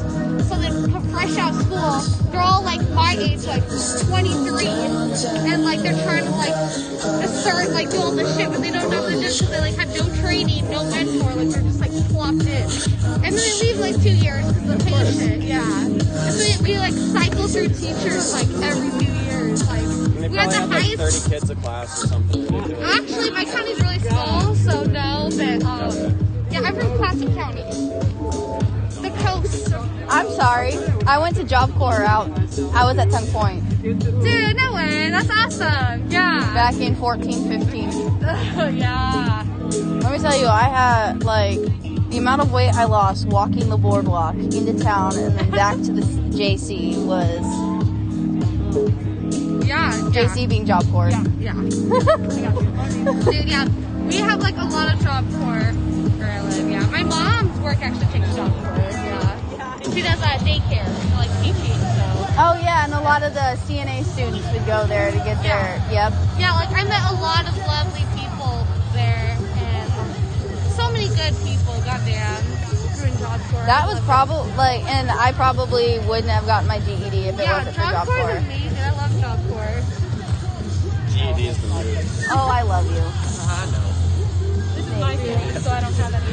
So they come fresh out of school. They're all my age, 23, and they're trying to assert do all this shit, but they don't know the just because they had no training, no mentor. They're just plopped in, and then they leave 2 years because of the pay shit. Yeah, and so we cycle through teachers every few years. We had the highest 30 kids a class or something. Actually, my county's really small, so no, but yeah, I'm from Classic County. The coast. I'm sorry. I went to Job Corps out. I was at Tongue Point. Dude, no way. That's awesome. Yeah. Back in 14, 15. Yeah. Let me tell you, I had, the amount of weight I lost walking the boardwalk into town and then back to the JC was... Yeah. JC being Job Corps. Yeah. Dude, yeah. We have, a lot of Job Corps where I live, yeah. My mom's work actually takes Job Corps, yeah. She does daycare, teaching, so. Oh, yeah, and a lot of the CNA students would go there to get their, yep. Yeah, I met a lot of lovely people there, and so many good people, goddamn, doing Job Corps. That was probably, and I probably wouldn't have gotten my GED if it wasn't for Job Corps. Yeah, Job Corps is amazing. I love Job Corps. GED is the mood. Oh, I love you. I know. This is my city, so I don't have any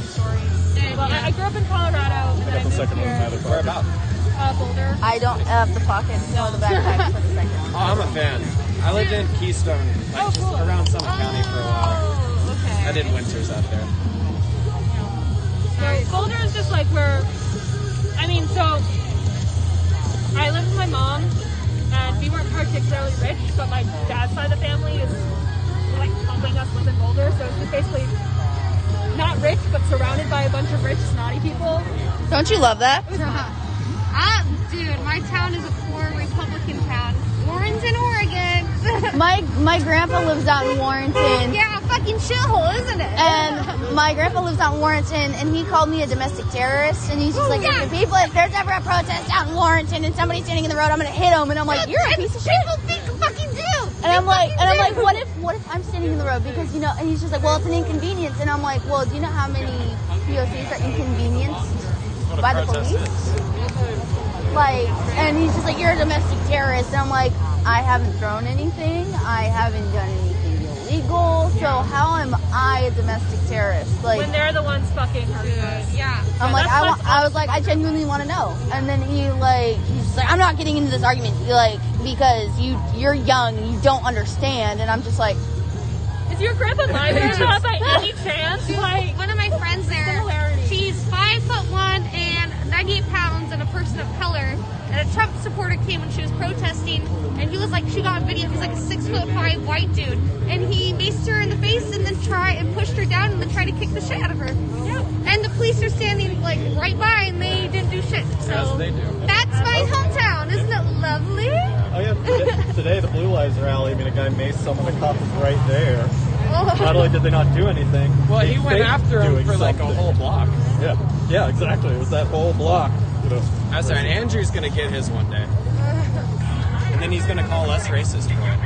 stories. Well, I grew up in Colorado, and then I moved here. Where about? Boulder. I don't have the pockets or the backpacks for the second. Oh, I'm a fan. I lived in Keystone, just around Summit County for a while. Okay. I did winters out there. So Boulder is just where, so I lived with my mom, and we weren't particularly rich, but my dad's side of the family is helping us live in Boulder, so it's just basically not rich, but surrounded by a bunch of rich, snotty people. Don't you love that? Dude, my town is a poor Republican town. Warrenton, Oregon. My grandpa lives out in Warrenton. Yeah, fucking shithole, isn't it? And my grandpa lives out in Warrenton, and he called me a domestic terrorist. And he's just if there's ever a protest out in Warrenton and somebody's standing in the road, I'm gonna hit him. And I'm like, you're a piece of shit. People fucking do. And I'm like, what if I'm standing in the road because and he's just like, well, it's an inconvenience. And I'm like, well, do you know how many POCs are inconvenienced by the police? And he's just like, you're a domestic terrorist. And I'm like, I haven't thrown anything. I haven't done anything illegal. So how am I a domestic terrorist? Like, when they're the ones fucking her. Yeah. I'm like, I was like, I genuinely want to know. And then he's just like, I'm not getting into this argument, like, because you're young, you don't understand. And I'm just like, is your grandpa lying there by any chance? Like, one of my friends there, she's 5'1" and 98 pounds and a person of color. And a Trump supporter came when she was protesting, and he was like, she got a video. He's like a 6'5" white dude, and he maced her in the face and then pushed her down and then tried to kick the shit out of her. Yeah. And the police are standing like right by, and they didn't do shit. So As they do. That's my hometown, isn't it lovely? Oh yeah, today the Blue Lives rally. I mean, a guy maced someone. The cop was right there. Not only did they not do anything, Well, he went faked after him doing for like a something. whole block. Yeah, exactly. It was that whole block. You know. That's right. Andrew's gonna get his one day, and then he's gonna call us racist for it.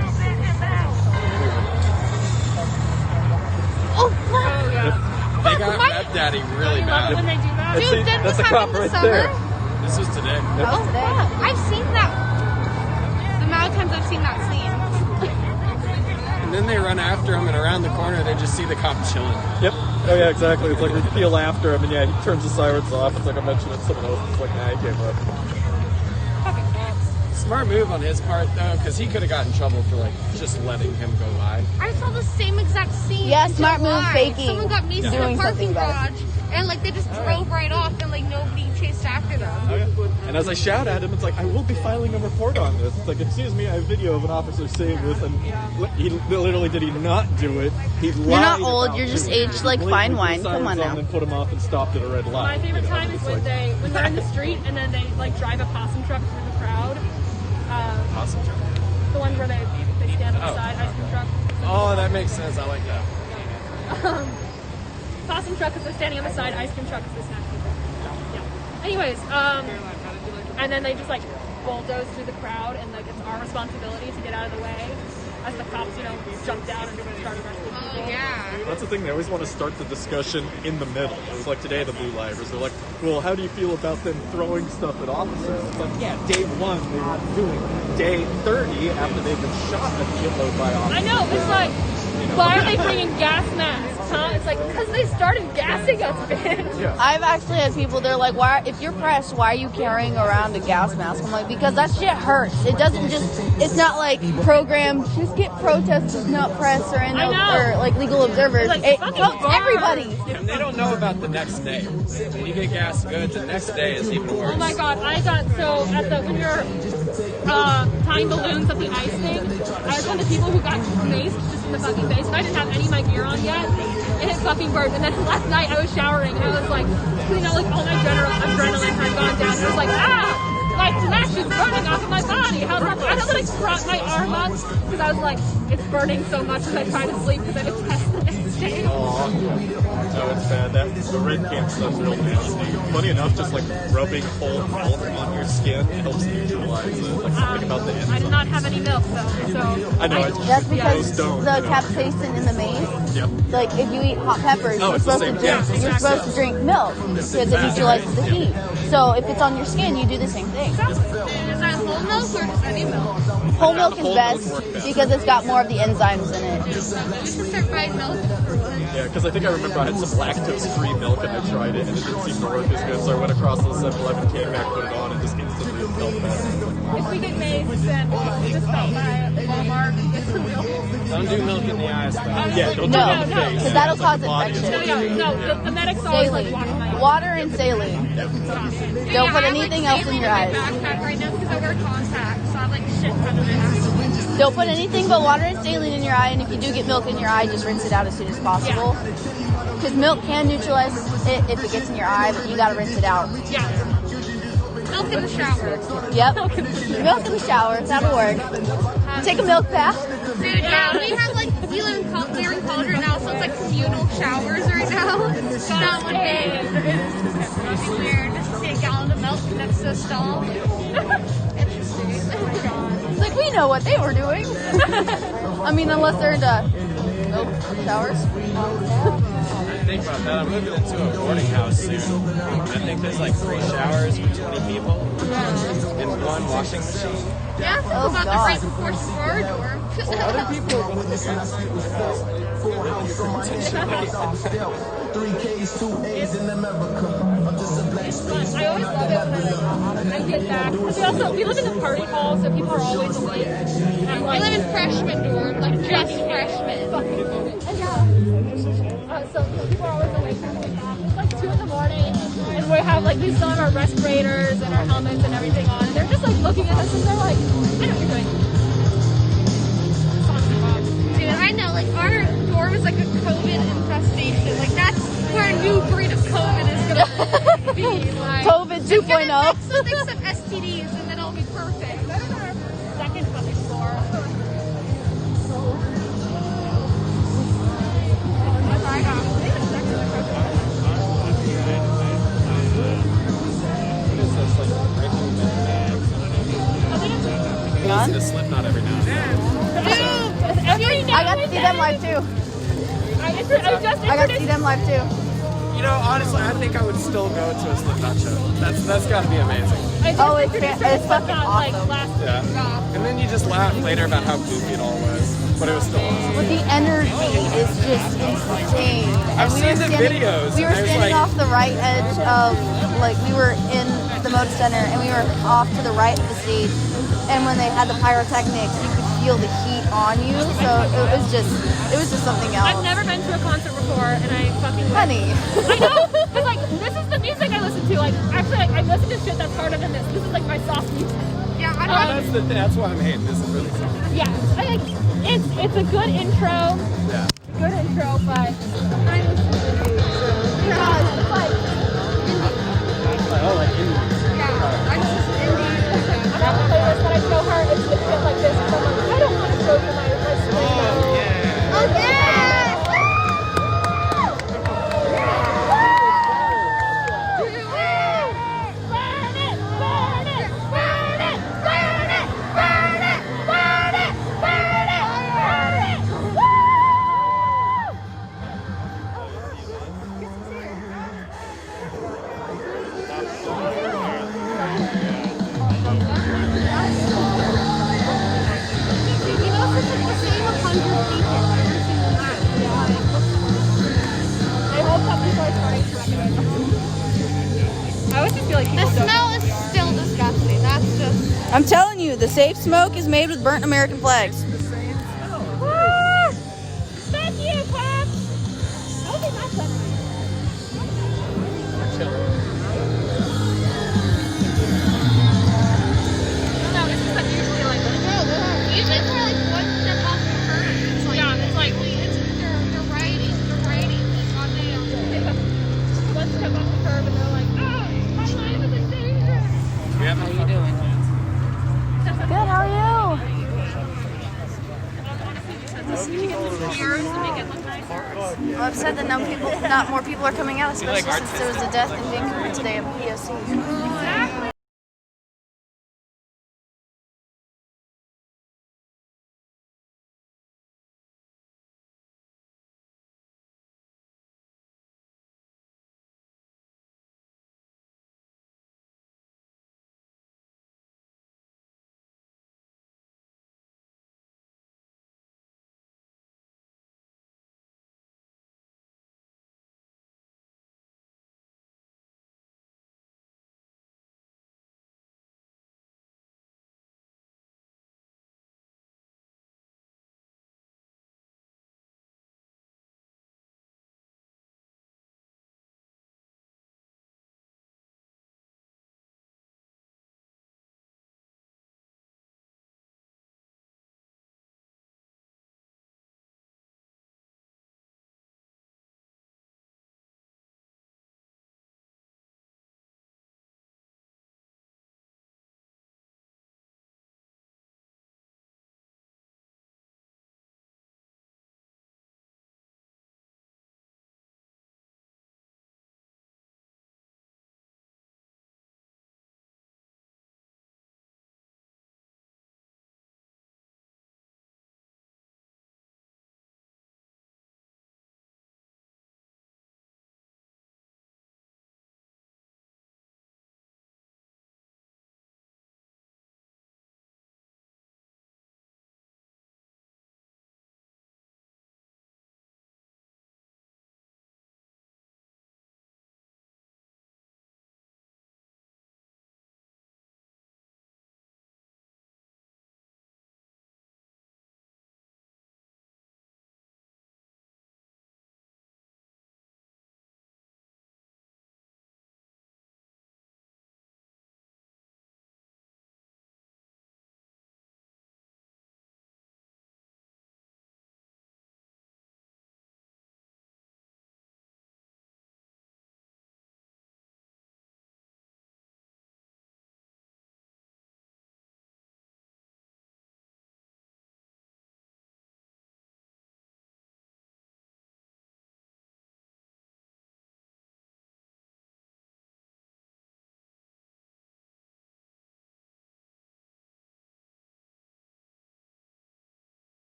Oh, fuck. yeah. They got Red Daddy really bad. When they do that. Dude, didn't That's this a cop happen this right summer? there. This was today. Oh, fuck. I've seen that. The amount of times I've seen that scene. And then they run after him, and around the corner they just see the cop chilling. Yep. Oh yeah, exactly. It's like we peel after him, and yeah, he turns the sirens off. It's like I mentioned it. Someone else is like, nah, he gave up. Fucking cops. Smart move on his part though, because he could have gotten in trouble for like just letting him go by. I saw the same exact scene. Yeah, in smart move, July. faking. Someone got maced in Doing a something parking about it. garage, and like they just drove right off, and like nobody chased after them. Oh, yeah. And as I shout at him, it's like, I will be filing a report on this. It's like, excuse me, I have video of an officer saying this, and he literally did he not do it. He lied. You're not old, about you're just doing it. aged like Blatantly fine put wine. Come on sirens now. And put him off and stopped at a red light. My favorite You know, time is it's when like- when they're in the street and then they like drive a possum truck through the crowd. Possum truck. The one where they stand on the side, ice cream truck. Oh, that makes sense. I like that. Possum truck is they're standing on the side, ice cream truck is the snack people. Yeah. Anyways, and then they just like bulldoze through the crowd, and like it's our responsibility to get out of the way as the cops, jump down and start arresting people. Oh yeah. That's the thing, they always want to start the discussion in the middle. It was like today, the Blue Livers, they're like, well, how do you feel about them throwing stuff at officers? It's like, yeah, day 1 they were doing it. Day 30, after they've been shot a shitload by officers. I know, it's like, why are they bringing gas masks, huh? It's like, because they started gassing us, bitch. Yeah. I've actually had people, they're like, why, if you're pressed, why are you carrying around a gas mask? I'm like, because that shit hurts. It doesn't just, it's not like programmed, just get protesters, not press or, or like legal observers. Like, it fucking helps bars. everybody. And they don't know about the next day. When you get gas goods, the next day is even worse. Oh my god, I got so when you're tying balloons at the ice thing, I was one of the people who got maced just in the fucking face, and I didn't have any of my gear on yet, and it fucking burned. And then last night I was showering, and I was like, like all my adrenaline had gone down, and I was like, my flesh is burning off of my body. How's that? I had to like prop my arm up because I was like, it's burning so much as I try to sleep because I have a test the next day. Oh, no, it's bad. The red can stuff's real nasty. Funny enough, just like rubbing whole milk on your skin helps neutralize it. Like something about the I enzyme. did not have any milk though, so I know. That's because don't, the capsaicin in the mace, Yep. like if you eat hot peppers, Oh, you're it's the supposed to same. drink, you're supposed to drink milk because it neutralizes the heat. So if it's on your skin, you do the same thing. Is that whole milk or just any milk? Whole milk is Whole milk best works best. because it's got more of the enzymes in it. We should start buying milk. Yeah, because I think I remember I had some lactose-free milk and I tried it and it didn't seem to work as good. So I went across to the 7-Eleven, came back, put it on, and just instantly felt better. if we get maced, then just stop by Walmart and get some milk. Don't do milk in the eyes, though. Yeah, don't do No, it in the face. because that'll It's like cause the body is infection. No, the medics always like Saline. wash my Water and saline. Don't put anything else in your eyes. Backpack right now because I wear contacts, so I have like shit ton of it. Don't put anything but water and saline in your eye, and if you do get milk in your eye, just rinse it out as soon as possible. Because milk can neutralize it if it gets in your eye, but you gotta rinse it out. Yeah. Milk in the shower. Yep. Milk in the shower, that'll work. Take a milk bath. Dude, yeah, we live in college right now, so it's like communal showers right now. It's not one day. It'd be weird just to see a gallon of milk next to a stall. Interesting. It's like, we know what they were doing. I mean, unless they're into milk showers. I think about that. I'm moving into a boarding house soon. I think there's like 3 showers for 20 people and 1 washing machine. Yeah, it's Oh, about the God. right proportion for our dorm. Other people are going to say I always love it when I get back. Because we live in the party hall, so people are always awake. And I live in freshman dorm, like just freshmen. So people are always awake when we get back. It's like 2 in the morning, and we have like we still have our respirators and our helmets and everything on, and they're just like looking at us and they're like, I know what you're doing. Dude, I know, like our dorm is like a COVID infestation. Like that's where a new breed of COVID is gonna be. Like, COVID 2.0. It's gonna some STDs and then it'll be perfect. Second fucking floor. Listen to Slipknot every now and then. I got to see them live too. I got to see them live too. You know, honestly, I think I would still go to a Slipknot show. That's got to be amazing. Oh, it's fucking awesome. Yeah. And then you just laugh later about how goofy it all was, but it was still awesome. But the energy is just insane. I've seen the videos. We were and there's standing like, off the right edge of, like, we were in the Moda Center and we were off to the right of the stage. And when they had the pyrotechnics, you could feel the heat on you. So it was just something else. I've never been to a concert before, and I fucking wish. Honey. I know, because like this is the music I listen to. Like actually, I listen to shit that's harder than this. This is like my soft music. Yeah, that's why I'm hating. This is really soft. Yeah, I like it's a good intro. Yeah. Good intro, but I listen to it. It's like Oh, like indie. I just indie. I have a playlist that I show her. It's the shit like this. And I'm like, I don't want to show you my screen. Oh, yeah. Oh yeah! I always just feel like The smell is still disgusting. That's just. I'm telling you, the safe smoke is made with burnt American flags. Thank you, Pop. Okay, that's it. No, it's just like usually like Usually it's more like one step off the curb. It's like, yeah, it's like they're writing. Like on there. one step off the curb and they're like, oh, my life is in danger. How you doing? Good, how are you? Well, I've said that not more people are coming out, especially since there was a death in Vancouver today at POC.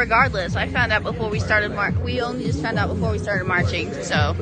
regardless. I found out before we started we only just found out before we started marching, so.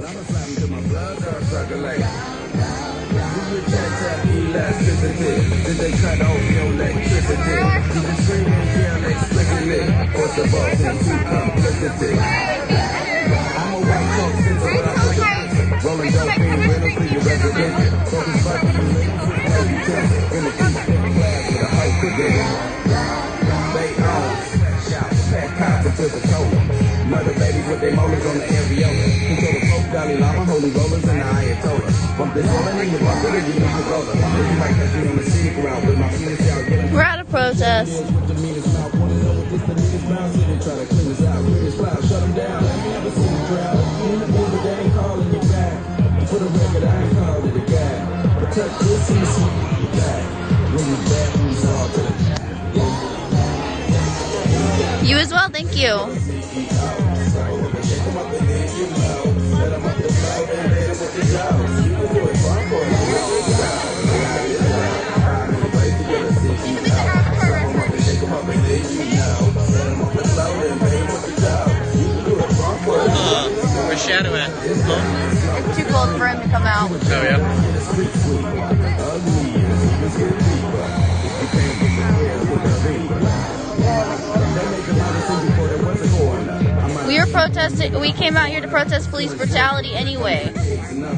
Mother babies with their molars on the areola. Control the Pope, Dalai Lama, holy rollers, and the Ayatollah. Bump this rolling in your bumper, and you know the roller. You might catch me on the city ground with my penis out. We're at a protest. You as well, thank you. Where's Shadow at? It's too cold for him to come out. Oh, yeah. We were protesting. We came out here to protest police brutality anyway.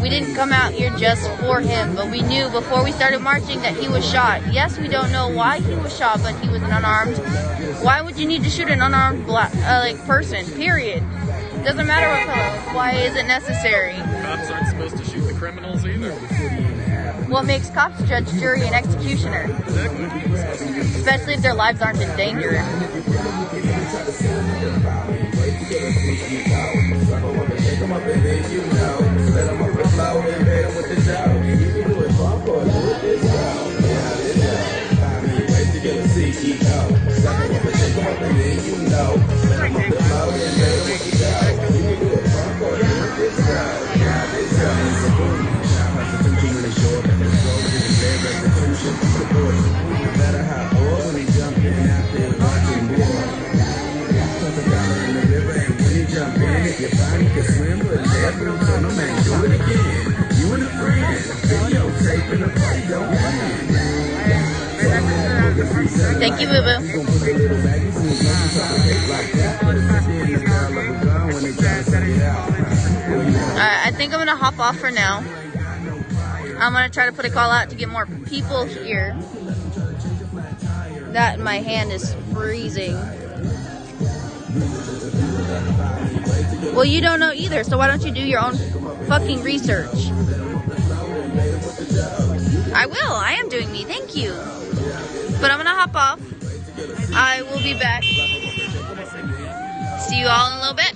We didn't come out here just for him, but we knew before we started marching that he was shot. Yes, we don't know why he was shot, but he was an unarmed. Why would you need to shoot an unarmed person? Period. Doesn't matter what color. Why is it necessary? Cops aren't supposed to shoot the criminals either. What makes cops judge, jury, and executioner? Exactly. Especially if their lives aren't in danger. Thank you, Boo Boo. I think I'm gonna hop off for now. I'm gonna try to put a call out to get more people here. That in my hand is freezing. Well, you don't know either, so why don't you do your own fucking research? I will. I am doing me. Thank you. But I'm gonna hop off. I will be back. See you all in a little bit.